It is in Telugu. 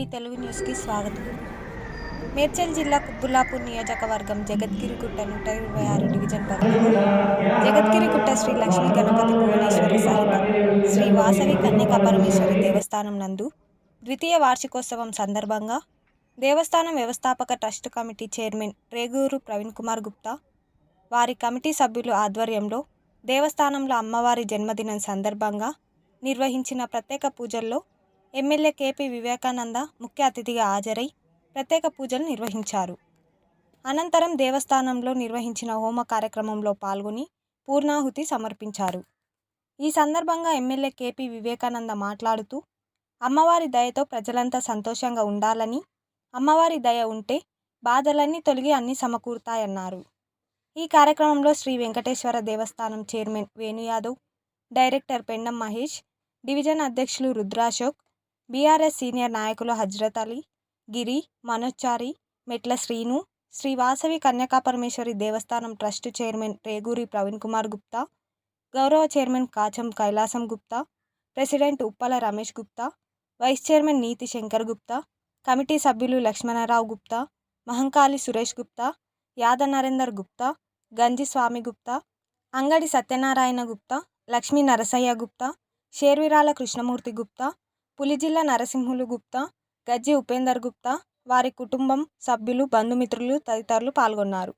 టీవీ తెలుగు న్యూస్కి స్వాగతం. మేడ్చల్ జిల్లా కుత్బుల్లాపూర్ నియోజకవర్గం జగద్గిరిగుట్ట 126 డివిజన్ పరిధిలో జగద్గిరిగుట్ట శ్రీ లక్ష్మీ గణపతి భువనేశ్వరి సహిత శ్రీ వాసవి కన్యకా పరమేశ్వరి దేవస్థానం నందు ద్వితీయ వార్షికోత్సవం సందర్భంగా దేవస్థానం వ్యవస్థాపక trust committee chairman Reguru Praveen Kumar Gupta వారి కమిటీ సభ్యుల ఆధ్వర్యంలో దేవస్థానంలో అమ్మవారి జన్మదినం సందర్భంగా నిర్వహించిన ప్రత్యేక పూజల్లో ఎమ్మెల్యే కేపీ వివేకానంద ముఖ్య అతిథిగా హాజరై ప్రత్యేక పూజలు నిర్వహించారు. అనంతరం దేవస్థానంలో నిర్వహించిన హోమ కార్యక్రమంలో పాల్గొని పూర్ణాహుతి సమర్పించారు. ఈ సందర్భంగా ఎమ్మెల్యే కేపీ వివేకానంద మాట్లాడుతూ అమ్మవారి దయతో ప్రజలంతా సంతోషంగా ఉండాలని, అమ్మవారి దయ ఉంటే బాధలన్నీ తొలగి అన్నీ సమకూరుతాయన్నారు. ఈ కార్యక్రమంలో Shri Venkateswara Devasthanam chairman Venu Yadav, director Pendam Mahesh, division అధ్యక్షులు రుద్రాశోక్, బీఆర్ఎస్ సీనియర్ నాయకులు హజ్రత్ అలీ, గిరి, మనోజ్చారి, మెట్ల శ్రీను, శ్రీ వాసవి కన్యకాపరమేశ్వరి దేవస్థానం ట్రస్ట్ చైర్మన్ రేగూరి ప్రవీణ్ కుమార్ గుప్తా, గౌరవ chairman Kacham Kailasam Gupta, president Uppala Ramesh Gupta, vice chairman Neethi Shankar Gupta, committee సభ్యులు లక్ష్మణరావు గుప్తా, మహంకాళి సురేష్ గుప్తా, యాద నరేందర్ గుప్తా, గంజి స్వామి గుప్తా, అంగడి సత్యనారాయణ గుప్తా, లక్ష్మీ నరసయ్య గుప్తా, షేర్విరాల కృష్ణమూర్తి గుప్తా, పులిజిల్ల నరసింహులు గుప్తా, గజ్జి ఉపేందర్ గుప్తా, వారి కుటుంబం సభ్యులు, బంధుమిత్రులు తదితరులు పాల్గొన్నారు.